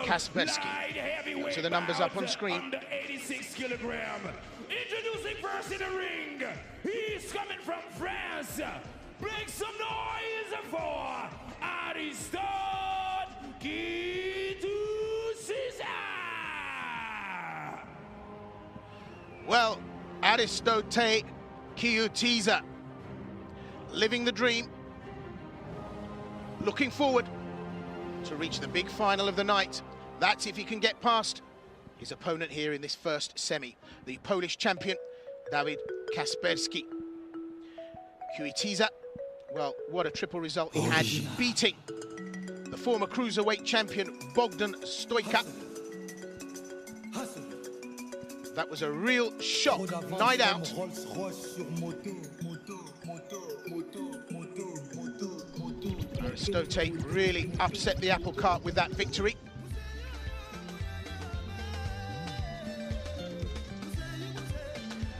Kasperski. So the numbers up on screen. Under 86 kilogram. Introducing first in the ring. He's coming from France. Make some noise for Aristote Quitusisa. Well, Aristote Quitusisa, living the dream, looking forward to reach the big final of the night. That's if he can get past his opponent here in this first semi, the Polish champion, Dawid Kasperski. Quitusisa, well, what a triple result he had, beating the former cruiserweight champion, Bogdan Stojka. That was a real shock night out. Aristote really upset the apple cart with that victory.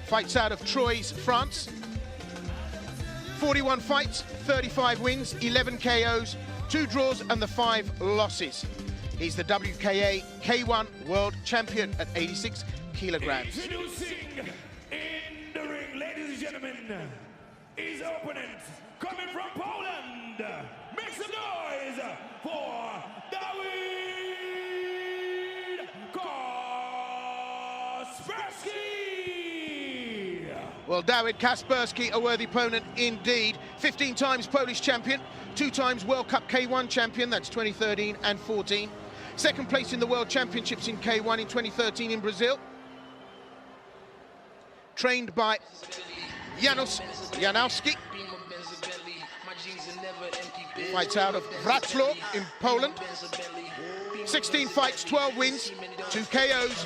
Fights out of Troyes, France. 41 fights, 35 wins, 11 KOs, 2 draws and the 5 losses. He's the WKA K1 World Champion at 86 kilograms. Introducing in the ring, ladies and gentlemen, his opponent coming from Poland. Make some noise for Dawid Kasperski. Well, Dawid Kasperski, a worthy opponent indeed. 15 times Polish champion, 2 times World Cup K1 champion, that's 2013 and 14. Second place in the World Championships in K1 in 2013 in Brazil. Trained by Janusz Janowski. Fights out of Wrocław in Poland. 16 fights, 12 wins, 2 KOs,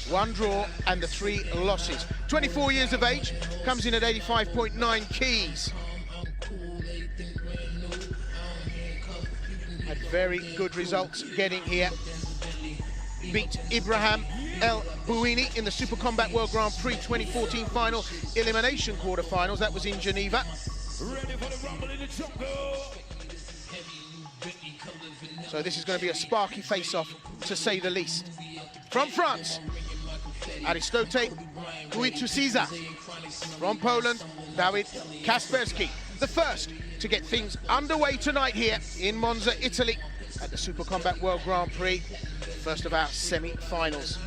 1 draw and the 3 losses. 24 years of age, comes in at 85.9 keys. Had very good results getting here. Beat Ibrahim El Bouini in the Super Combat World Grand Prix 2014 final elimination quarterfinals. That was in Geneva. Ready for the rumble in the jungle. So this is going to be a sparky face-off, to say the least. From France, Aristote Quitusisa. From Poland, Dawid Kasperski. The first to get things underway tonight here in Monza, Italy, at the Super Combat World Grand Prix. First of our semi-finals.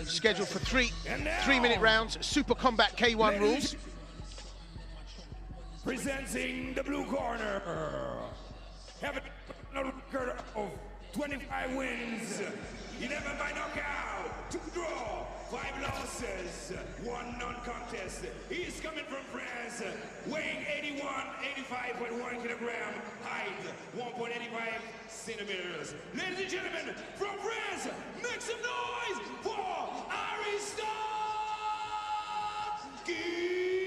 Scheduled for 3 3-minute rounds, Super Combat K1 rules. Presenting the blue corner, having a record of 25 wins, 11 by knockout, 2 draw, 5 losses, 1 non-contest. He's coming from France, weighing 85.1 kilogram, height 1.85 centimeters. Ladies and gentlemen, from France, make some noise for Aristote Quitusisa.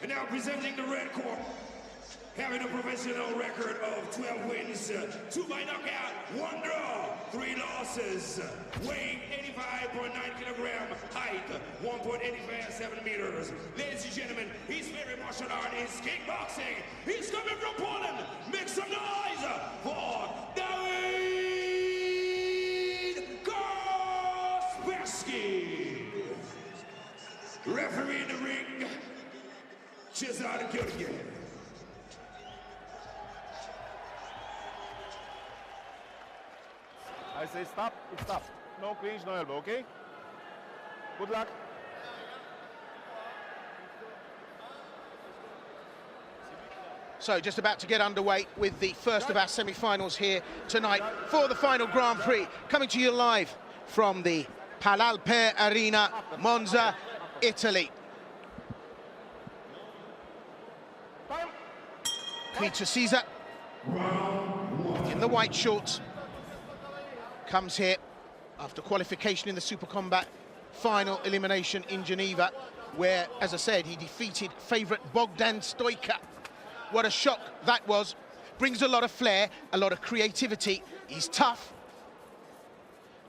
And now presenting the red corner, having a professional record of 12 wins, 2 by knockout, 1 draw, 3 losses, weighing 85.9 kilogram, height 1.85 centimeters. Ladies and gentlemen, his favorite martial art is kickboxing. He's coming from Poland. Make some noise for Dawid Kasperski. Referee in the ring, Cesar Georgiev. I say stop, it's stop. No clinch, no elbow, okay? Good luck. So just about to get underway with the first of our semi-finals here tonight for the final Grand Prix. Coming to you live from the Palalpe Arena, Monza, Italy. Quitusisa in the white shorts comes here after qualification in the Super Combat final elimination in Geneva, where, as I said, he defeated favourite Bogdan Stojka. What a shock that was. Brings a lot of flair, a lot of creativity. He's tough,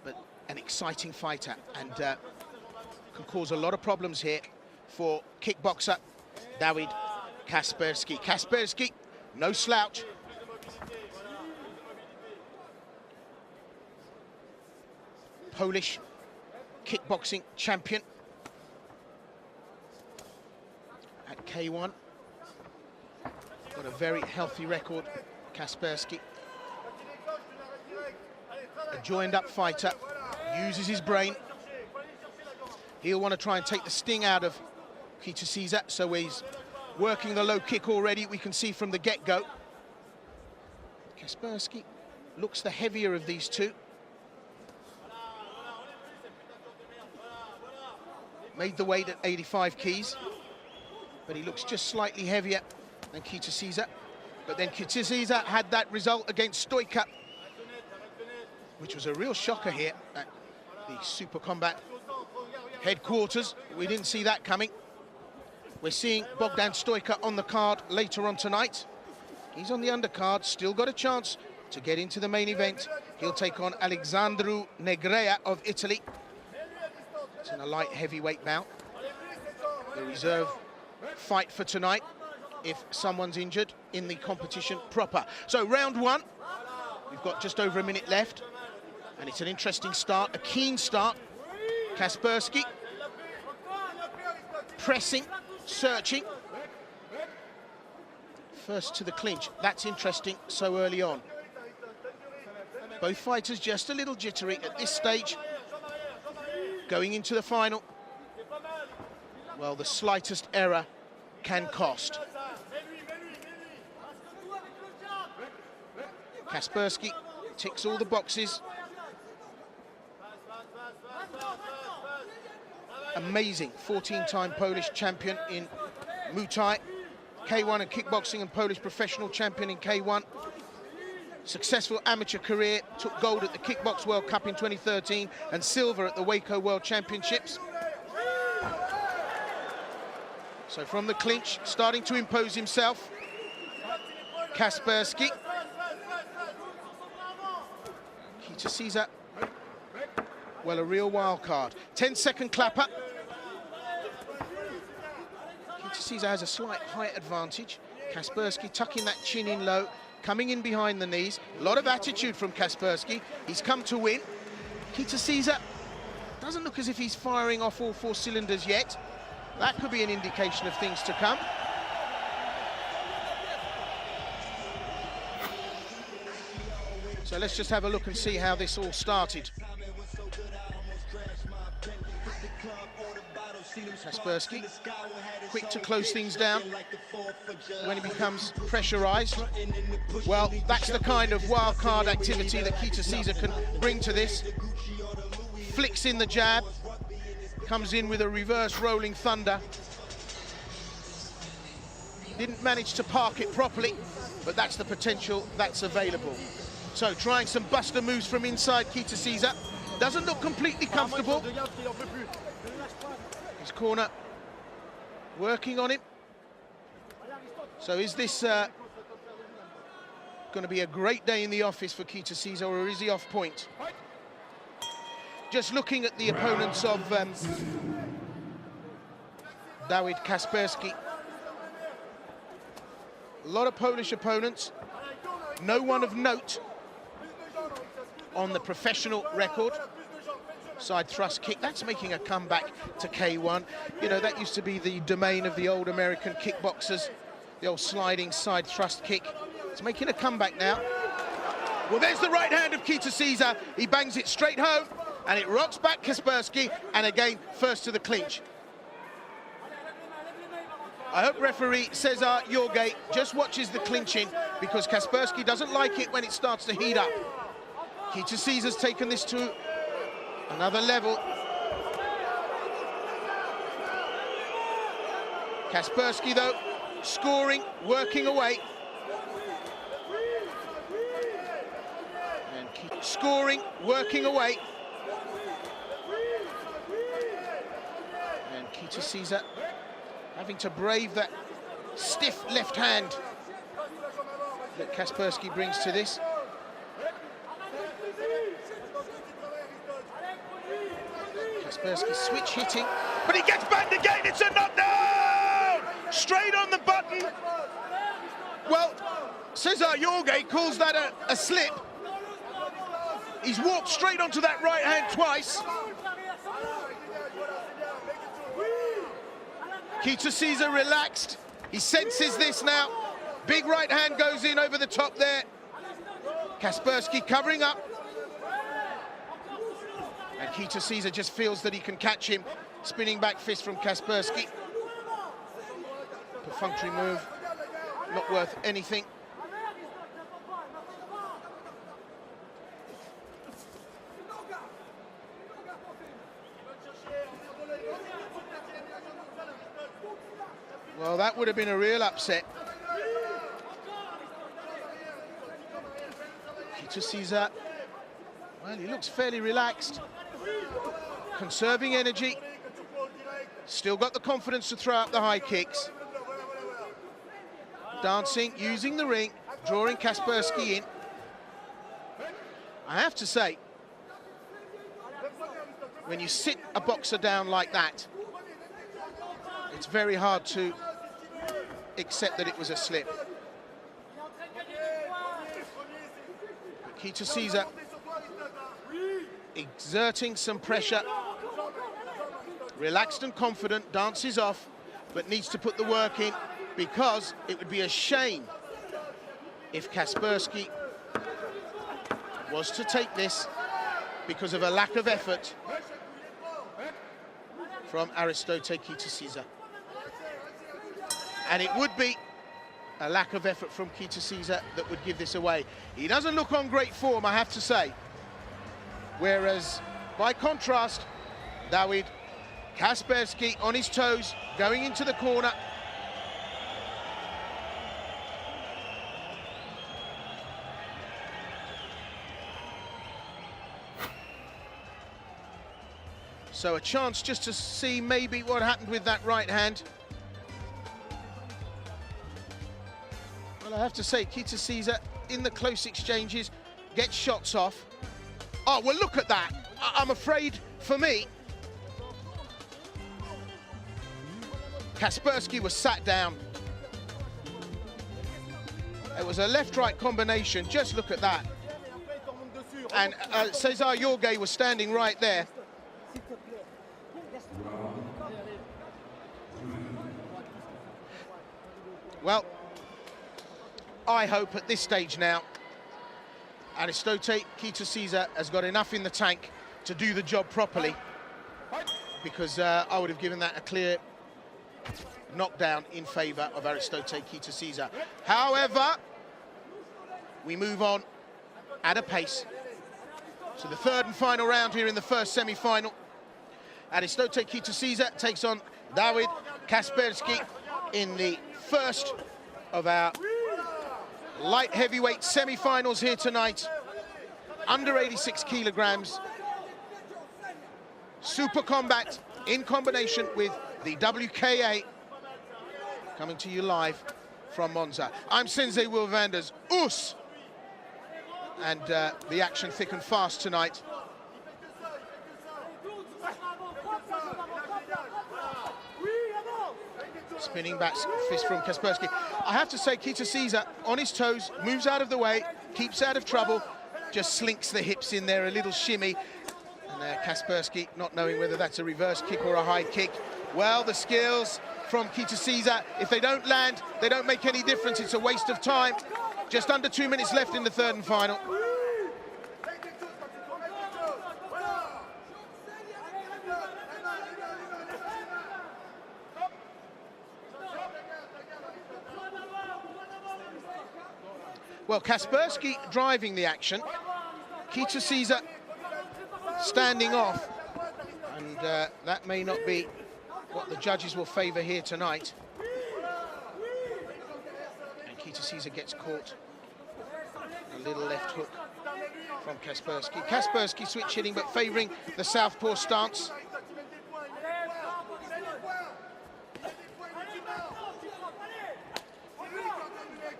but an exciting fighter, and can cause a lot of problems here for kickboxer Dawid Kasperski. Kasperski, no slouch. Polish kickboxing champion at K1. Got a very healthy record, Kasperski. A joined-up fighter, uses his brain. He'll want to try and take the sting out of Quitusisa, so he's working the low kick already, we can see from the get-go. Kasperski looks the heavier of these two. Made the weight at 85 keys, but he looks just slightly heavier than Quitusisa. But then Quitusisa had that result against Stoica, which was a real shocker here at the SUPERKOMBAT headquarters. We didn't see that coming. We're seeing Bogdan Stoica on the card later on tonight. He's on the undercard, still got a chance to get into the main event. He'll take on Alexandru Negrea of Italy. It's in a light heavyweight bout. The reserve fight for tonight if someone's injured in the competition proper. So round one, we've got just over a minute left, and it's an interesting start, a keen start. Kasperski pressing, searching. First to the clinch, that's interesting so early on. Both fighters just a little jittery at this stage. Going into the final, well, the slightest error can cost. Kasperski ticks all the boxes. Amazing 14-time Polish champion in Muay Thai, K1 and kickboxing, and Polish professional champion in K1. Successful amateur career, took gold at the Kickbox World Cup in 2013 and silver at the Waco World Championships. So from the clinch, starting to impose himself, Kasperski. Quitusisa, well, a real wild card. 10-second clapper. Quitusisa has a slight height advantage. Kasperski tucking that chin in low, coming in behind the knees. A lot of attitude from Kasperski. He's come to win. Quitusisa doesn't look as if he's firing off all four cylinders yet. That could be an indication of things to come. So let's just have a look and see how this all started. Kasperski, quick to close things down when he becomes pressurized. Well, that's the kind of wild card activity that Quitusisa can bring to this. Flicks in the jab, comes in with a reverse rolling thunder. Didn't manage to park it properly, but that's the potential that's available. So trying some buster moves from inside Quitusisa. Doesn't look completely comfortable. His corner working on him. So is this going to be a great day in the office for Quitusisa, or is he off point? Just looking at the opponents of Dawid Kasperski. A lot of Polish opponents. No one of note on the professional record. Side thrust kick, that's making a comeback to K1. You know, that used to be the domain of the old American kickboxers, the old sliding side thrust kick. It's making a comeback now. Well, there's the right hand of Quitusisa. He bangs it straight home, and it rocks back Kasperski, and again, first to the clinch. I hope referee Cesar Jorge just watches the clinching, because Kasperski doesn't like it when it starts to heat up. Quitusisa taken this to another level. Kasperski, though, scoring, working away. And scoring, working away. And Quitusisa having to brave that stiff left hand that Kasperski brings to this. Kasperski switch hitting, But he gets banged again, it's a knockdown! Straight on the button. well, Cesar Jorge calls that a slip. He's walked straight onto that right hand twice. Quitusisa relaxed. He senses this now. Big right hand goes in over the top there. Kasperski covering up. And Quitusisa just feels that he can catch him. Spinning back fist from Kasperski. Perfunctory move, not worth anything. Well, that would have been a real upset. Quitusisa, well, he looks fairly relaxed. Conserving energy. Still got the confidence to throw out the high kicks. Dancing, using the ring, drawing Kasperski in. I have to say, when you sit a boxer down like that, it's very hard to accept that it was a slip. Quitusisa exerting some pressure, relaxed and confident, dances off, but needs to put the work in, because it would be a shame if Kasperski was to take this because of a lack of effort from Aristote Quitusisa. And it would be a lack of effort from Quitusisa that would give this away. He doesn't look on great form, I have to say. Whereas, by contrast, Dawid, Kasperski on his toes, going into the corner. So a chance just to see maybe what happened with that right hand. Well, I have to say, Quitusisa in the close exchanges gets shots off. Oh, well, look at that. I'm afraid, for me, Kasperski was sat down. It was a left-right combination. Just look at that. And Cesar Jorge was standing right there. Well, I hope at this stage now, Aristote Quitusisa has got enough in the tank to do the job properly, because I would have given that a clear knockdown in favour of Aristote Quitusisa. However, we move on at a pace to the third and final round here in the first semi-final. Aristote Quitusisa takes on Dawid Kasperski in the first of our light heavyweight semi-finals here tonight. Under 86 kilograms. Super Combat in combination with the WKA. Coming to you live from Monza. I'm Sensei Will Vanders. Oos! And the action thick and fast tonight. Spinning back fist from Kasperski. I have to say, Quitusisa on his toes, moves out of the way, keeps out of trouble, just slinks the hips in there, a little shimmy. And Kasperski, not knowing whether that's a reverse kick or a high kick. Well, the skills from Quitusisa, if they don't land, they don't make any difference. It's a waste of time. Just under 2 minutes left in the third and final. Well, Kasperski driving the action, Quitusisa standing off, and that may not be what the judges will favour here tonight. And Quitusisa gets caught. A little left hook from Kasperski. Kasperski switch hitting, but favouring the southpaw stance.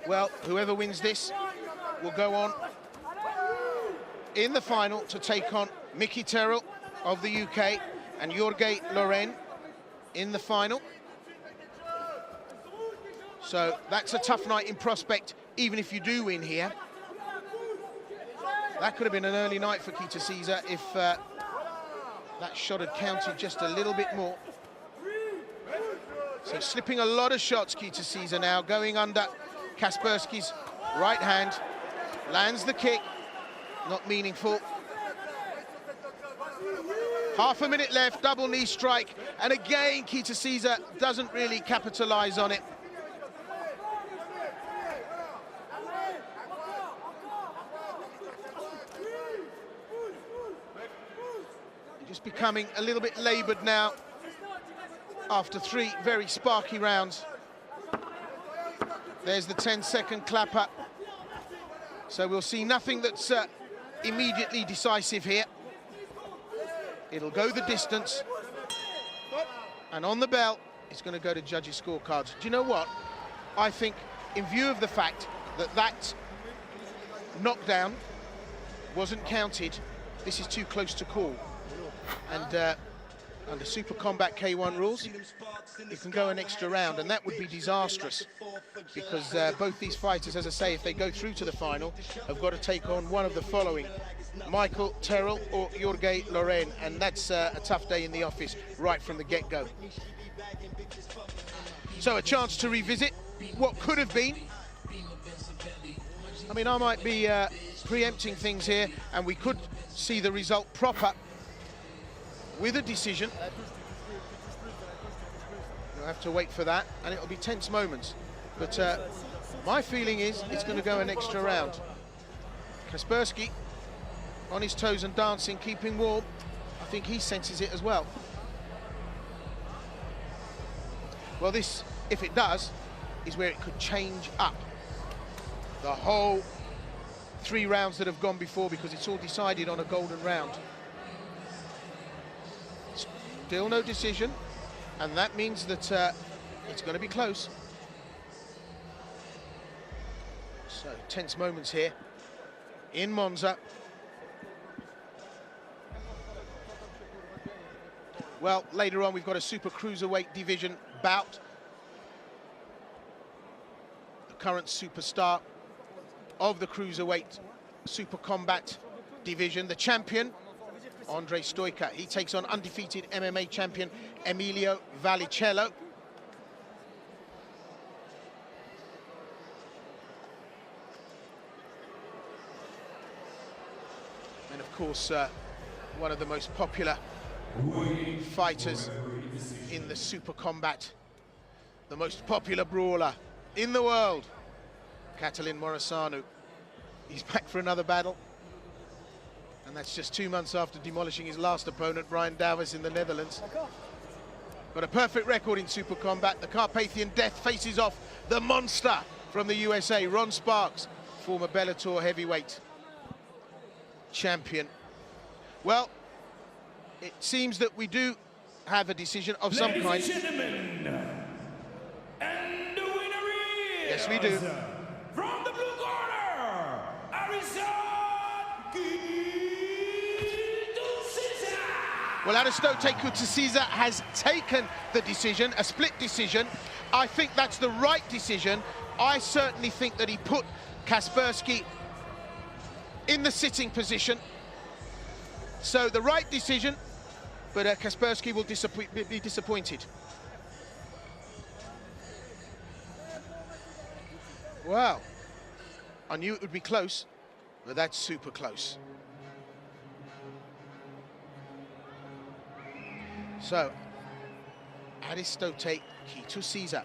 Well, whoever wins this will go on in the final to take on Mickey Terrell of the UK and Jorge Loren in the final. So that's a tough night in prospect, even if you do win here. That could have been an early night for Quitusisa if that shot had counted just a little bit more. So slipping a lot of shots, Quitusisa now, going under Kasperski's right hand. Lands the kick, not meaningful. Half a minute left, double knee strike. And again, Quitusisa doesn't really capitalize on it. Just becoming a little bit laboured now after 3 very sparky rounds. There's the 10-second clapper. So we'll see nothing that's immediately decisive here. It'll go the distance. And on the bell, it's going to go to judges' scorecards. Do you know what? I think, in view of the fact that that knockdown wasn't counted, this is too close to call. And under Super Combat K1 rules, it can go an extra round, and that would be disastrous because both these fighters, as I say, if they go through to the final, have got to take on one of the following: Michael Terrell or Jorge Loren, and that's a tough day in the office right from the get-go. So a chance to revisit what could have been. I mean, I might be preempting things here, and we could see the result proper with a decision. You'll have to wait for that, and it'll be tense moments. But my feeling is it's going to go an extra round. Kasperski on his toes and dancing, keeping warm. I think he senses it as well. Well, this, if it does, is where it could change up the whole 3 rounds that have gone before, because it's all decided on a golden round. Still no decision, and that means that it's going to be close. So, tense moments here in Monza. Well, later on we've got a super cruiserweight division bout. The current superstar of the cruiserweight super combat division, the champion, Andre Stoica. He takes on undefeated MMA champion Emilio Valicello. And of course, one of the most popular fighters in the super combat, the most popular brawler in the world, Catalin Morisanu. He's back for another battle. And that's just 2 months after demolishing his last opponent, Brian Dawid, in the Netherlands. Got a perfect record in Super Combat. The Carpathian Death faces off the monster from the USA, Ron Sparks, former Bellator heavyweight champion. Well, it seems that we do have a decision of some kind. Ladies and gentlemen, and the winner is... Yes, we do. From the blue corner, Aristote Quitusisa. Well, Aristote Quitusisa has taken the decision, a split decision. I think that's the right decision. I certainly think that he put Kasperski in the sitting position. So the right decision, but Kasperski will be disappointed. Wow, I knew it would be close, but that's super close. So, Aristote Quitusisa